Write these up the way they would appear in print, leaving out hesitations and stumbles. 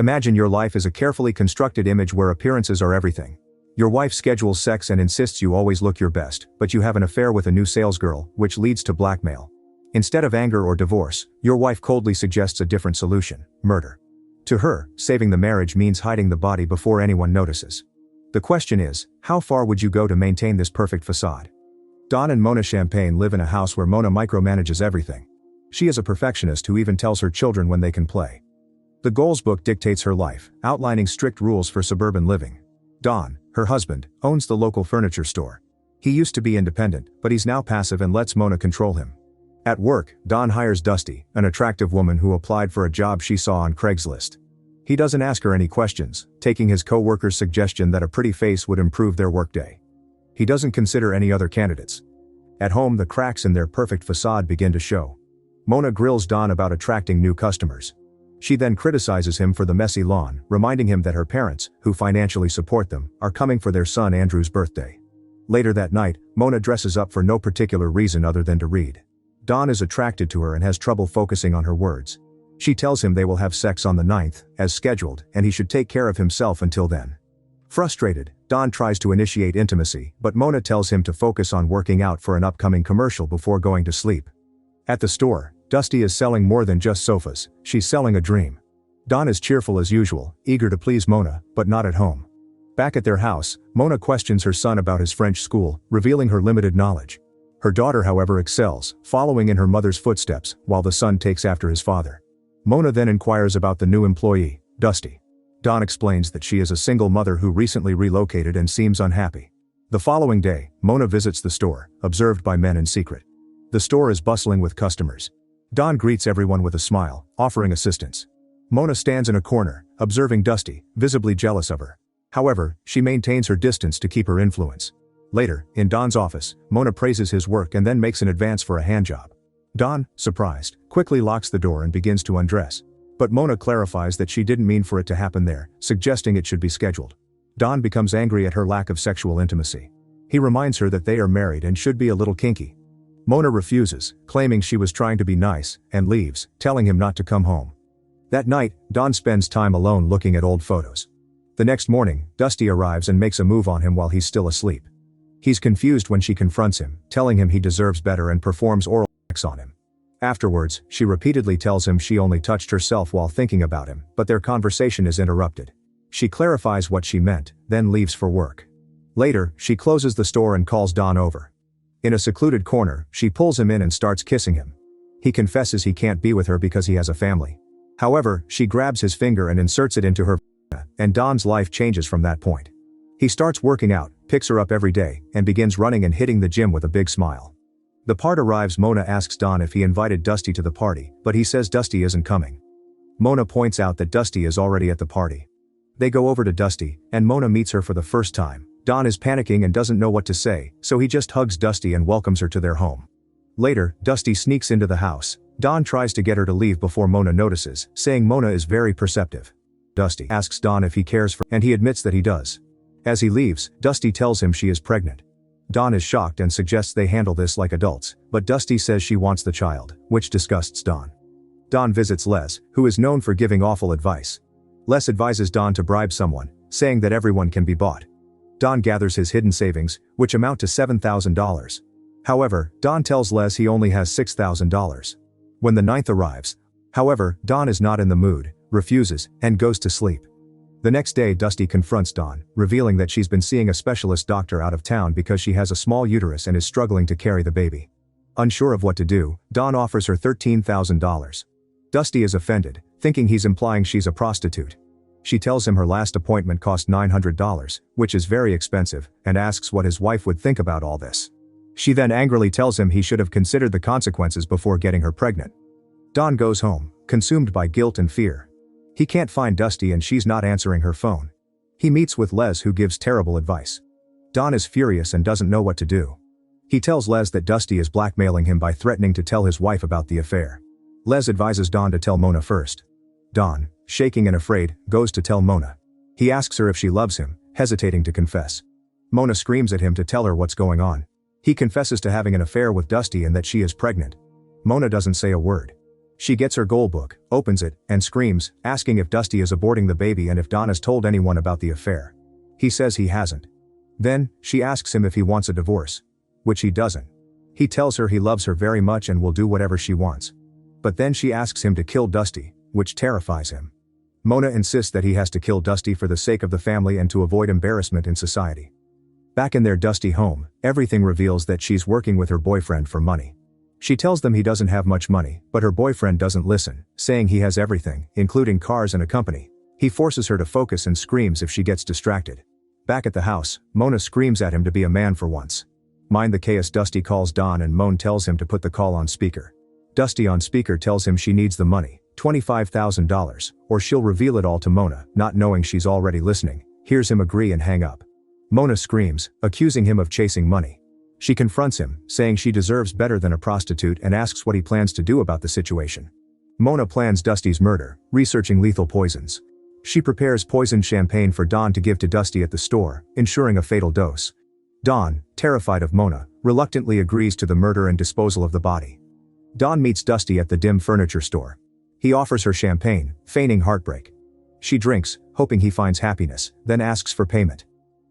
Imagine your life is a carefully constructed image where appearances are everything. Your wife schedules sex and insists you always look your best, but you have an affair with a new salesgirl, which leads to blackmail. Instead of anger or divorce, your wife coldly suggests a different solution: murder. To her, saving the marriage means hiding the body before anyone notices. The question is, how far would you go to maintain this perfect facade? Don and Mona Champagne live in a house where Mona micromanages everything. She is a perfectionist who even tells her children when they can play. The goals book dictates her life, outlining strict rules for suburban living. Don, her husband, owns the local furniture store. He used to be independent, but he's now passive and lets Mona control him. At work, Don hires Dusty, an attractive woman who applied for a job she saw on Craigslist. He doesn't ask her any questions, taking his co-worker's suggestion that a pretty face would improve their workday. He doesn't consider any other candidates. At home, the cracks in their perfect facade begin to show. Mona grills Don about attracting new customers. She then criticizes him for the messy lawn, reminding him that her parents, who financially support them, are coming for their son Andrew's birthday. Later that night, Mona dresses up for no particular reason other than to read. Don is attracted to her and has trouble focusing on her words. She tells him they will have sex on the 9th, as scheduled, and he should take care of himself until then. Frustrated, Don tries to initiate intimacy, but Mona tells him to focus on working out for an upcoming commercial before going to sleep. At the store, Dusty is selling more than just sofas, she's selling a dream. Don is cheerful as usual, eager to please Mona, but not at home. Back at their house, Mona questions her son about his French school, revealing her limited knowledge. Her daughter, however, excels, following in her mother's footsteps, while the son takes after his father. Mona then inquires about the new employee, Dusty. Don explains that she is a single mother who recently relocated and seems unhappy. The following day, Mona visits the store, observed by men in secret. The store is bustling with customers. Don greets everyone with a smile, offering assistance. Mona stands in a corner, observing Dusty, visibly jealous of her. However, she maintains her distance to keep her influence. Later, in Don's office, Mona praises his work and then makes an advance for a handjob. Don, surprised, quickly locks the door and begins to undress. But Mona clarifies that she didn't mean for it to happen there, suggesting it should be scheduled. Don becomes angry at her lack of sexual intimacy. He reminds her that they are married and should be a little kinky. Mona refuses, claiming she was trying to be nice, and leaves, telling him not to come home. That night, Don spends time alone looking at old photos. The next morning, Dusty arrives and makes a move on him while he's still asleep. He's confused when she confronts him, telling him he deserves better and performs oral sex on him. Afterwards, she repeatedly tells him she only touched herself while thinking about him, but their conversation is interrupted. She clarifies what she meant, then leaves for work. Later, she closes the store and calls Don over. In a secluded corner, she pulls him in and starts kissing him. He confesses he can't be with her because he has a family. However, she grabs his finger and inserts it into her vagina, and Don's life changes from that point. He starts working out, picks her up every day, and begins running and hitting the gym with a big smile. The part arrives. Mona asks Don if he invited Dusty to the party, but he says Dusty isn't coming. Mona points out that Dusty is already at the party. They go over to Dusty, and Mona meets her for the first time. Don is panicking and doesn't know what to say, so he just hugs Dusty and welcomes her to their home. Later, Dusty sneaks into the house. Don tries to get her to leave before Mona notices, saying Mona is very perceptive. Dusty asks Don if he cares for her, and he admits that he does. As he leaves, Dusty tells him she is pregnant. Don is shocked and suggests they handle this like adults, but Dusty says she wants the child, which disgusts Don. Don visits Les, who is known for giving awful advice. Les advises Don to bribe someone, saying that everyone can be bought. Don gathers his hidden savings, which amount to $7,000. However, Don tells Les he only has $6,000. When the 9th arrives, however, Don is not in the mood, refuses, and goes to sleep. The next day, Dusty confronts Don, revealing that she's been seeing a specialist doctor out of town because she has a small uterus and is struggling to carry the baby. Unsure of what to do, Don offers her $13,000. Dusty is offended, thinking he's implying she's a prostitute. She tells him her last appointment cost $900, which is very expensive, and asks what his wife would think about all this. She then angrily tells him he should have considered the consequences before getting her pregnant. Don goes home, consumed by guilt and fear. He can't find Dusty and she's not answering her phone. He meets with Les, who gives terrible advice. Don is furious and doesn't know what to do. He tells Les that Dusty is blackmailing him by threatening to tell his wife about the affair. Les advises Don to tell Mona first. Don, shaking and afraid, goes to tell Mona. He asks her if she loves him, hesitating to confess. Mona screams at him to tell her what's going on. He confesses to having an affair with Dusty and that she is pregnant. Mona doesn't say a word. She gets her goal book, opens it, and screams, asking if Dusty is aborting the baby and if Don has told anyone about the affair. He says he hasn't. Then, she asks him if he wants a divorce. Which he doesn't. He tells her he loves her very much and will do whatever she wants. But then she asks him to kill Dusty, which terrifies him. Mona insists that he has to kill Dusty for the sake of the family and to avoid embarrassment in society. Back in their Dusty home, everything reveals that she's working with her boyfriend for money. She tells them he doesn't have much money, but her boyfriend doesn't listen, saying he has everything, including cars and a company. He forces her to focus and screams if she gets distracted. Back at the house, Mona screams at him to be a man for once. Mind the chaos. Dusty calls Don and Mona tells him to put the call on speaker. Dusty on speaker tells him she needs the money, $25,000, or she'll reveal it all to Mona, not knowing she's already listening, hears him agree and hang up. Mona screams, accusing him of chasing money. She confronts him, saying she deserves better than a prostitute and asks what he plans to do about the situation. Mona plans Dusty's murder, researching lethal poisons. She prepares poisoned champagne for Don to give to Dusty at the store, ensuring a fatal dose. Don, terrified of Mona, reluctantly agrees to the murder and disposal of the body. Don meets Dusty at the dim furniture store. He offers her champagne, feigning heartbreak. She drinks, hoping he finds happiness, then asks for payment.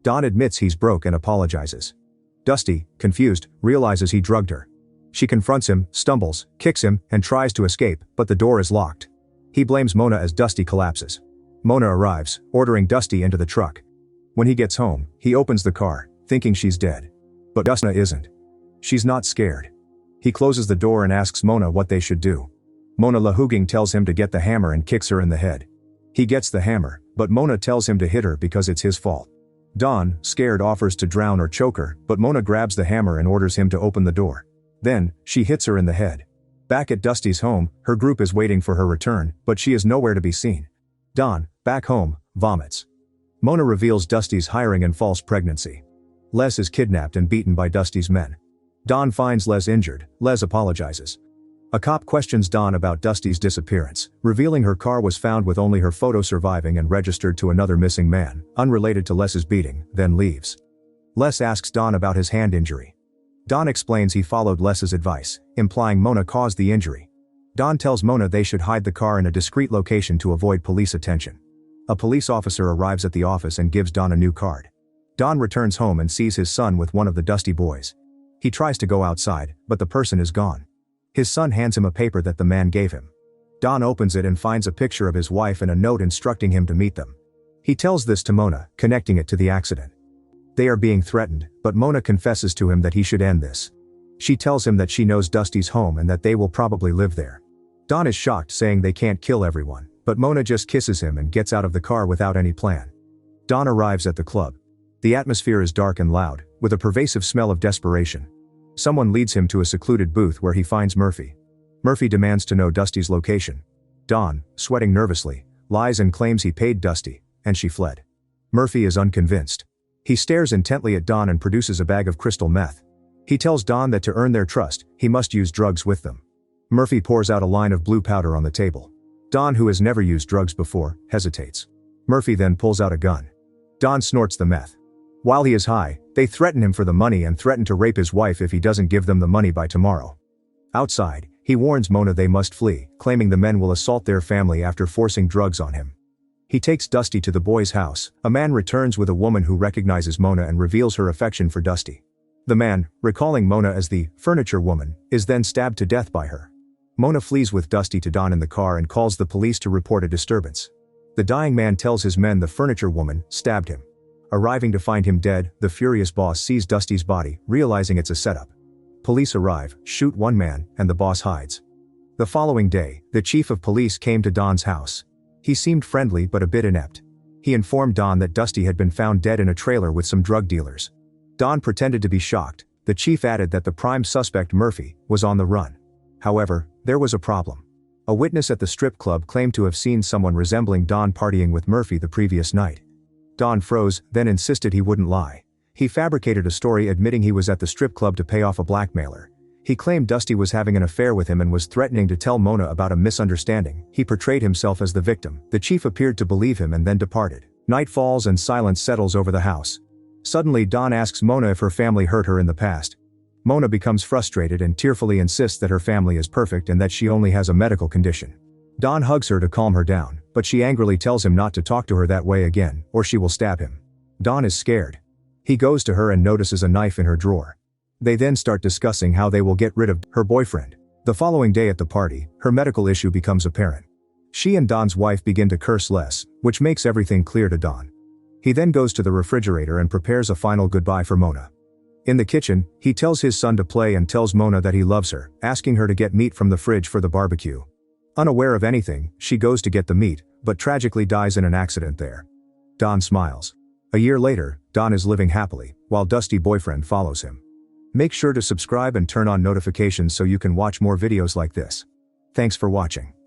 Don admits he's broke and apologizes. Dusty, confused, realizes he drugged her. She confronts him, stumbles, kicks him, and tries to escape, but the door is locked. He blames Mona as Dusty collapses. Mona arrives, ordering Dusty into the truck. When he gets home, he opens the car, thinking she's dead. But Dusty isn't. She's not scared. He closes the door and asks Mona what they should do. Mona Lahuging tells him to get the hammer and kicks her in the head. He gets the hammer, but Mona tells him to hit her because it's his fault. Don, scared, offers to drown or choke her, but Mona grabs the hammer and orders him to open the door. Then, she hits her in the head. Back at Dusty's home, her group is waiting for her return, but she is nowhere to be seen. Don, back home, vomits. Mona reveals Dusty's hiring and false pregnancy. Les is kidnapped and beaten by Dusty's men. Don finds Les injured. Les apologizes. A cop questions Don about Dusty's disappearance, revealing her car was found with only her photo surviving and registered to another missing man, unrelated to Les's beating, then leaves. Les asks Don about his hand injury. Don explains he followed Les's advice, implying Mona caused the injury. Don tells Mona they should hide the car in a discreet location to avoid police attention. A police officer arrives at the office and gives Don a new card. Don returns home and sees his son with one of the Dusty boys. He tries to go outside, but the person is gone. His son hands him a paper that the man gave him. Don opens it and finds a picture of his wife and a note instructing him to meet them. He tells this to Mona, connecting it to the accident. They are being threatened, but Mona confesses to him that he should end this. She tells him that she knows Dusty's home and that they will probably live there. Don is shocked, saying they can't kill everyone, but Mona just kisses him and gets out of the car without any plan. Don arrives at the club. The atmosphere is dark and loud, with a pervasive smell of desperation. Someone leads him to a secluded booth where he finds Murphy. Murphy demands to know Dusty's location. Don, sweating nervously, lies and claims he paid Dusty, and she fled. Murphy is unconvinced. He stares intently at Don and produces a bag of crystal meth. He tells Don that to earn their trust, he must use drugs with them. Murphy pours out a line of blue powder on the table. Don, who has never used drugs before, hesitates. Murphy then pulls out a gun. Don snorts the meth. While he is high, they threaten him for the money and threaten to rape his wife if he doesn't give them the money by tomorrow. Outside, he warns Mona they must flee, claiming the men will assault their family after forcing drugs on him. He takes Dusty to the boy's house. A man returns with a woman who recognizes Mona and reveals her affection for Dusty. The man, recalling Mona as the furniture woman, is then stabbed to death by her. Mona flees with Dusty to Don in the car and calls the police to report a disturbance. The dying man tells his men the furniture woman stabbed him. Arriving to find him dead, the furious boss sees Dusty's body, realizing it's a setup. Police arrive, shoot one man, and the boss hides. The following day, the chief of police came to Don's house. He seemed friendly but a bit inept. He informed Don that Dusty had been found dead in a trailer with some drug dealers. Don pretended to be shocked. The chief added that the prime suspect, Murphy, was on the run. However, there was a problem. A witness at the strip club claimed to have seen someone resembling Don partying with Murphy the previous night. Don froze, then insisted he wouldn't lie. He fabricated a story admitting he was at the strip club to pay off a blackmailer. He claimed Dusty was having an affair with him and was threatening to tell Mona about a misunderstanding. He portrayed himself as the victim. The chief appeared to believe him and then departed. Night falls and silence settles over the house. Suddenly Don asks Mona if her family hurt her in the past. Mona becomes frustrated and tearfully insists that her family is perfect and that she only has a medical condition. Don hugs her to calm her down, but she angrily tells him not to talk to her that way again, or she will stab him. Don is scared. He goes to her and notices a knife in her drawer. They then start discussing how they will get rid of her boyfriend. The following day at the party, her medical issue becomes apparent. She and Don's wife begin to curse less, which makes everything clear to Don. He then goes to the refrigerator and prepares a final goodbye for Mona. In the kitchen, he tells his son to play and tells Mona that he loves her, asking her to get meat from the fridge for the barbecue. Unaware of anything, she goes to get the meat, but tragically dies in an accident there. Don smiles. A year later, Don is living happily, while Dusty boyfriend follows him. Make sure to subscribe and turn on notifications so you can watch more videos like this. Thanks for watching.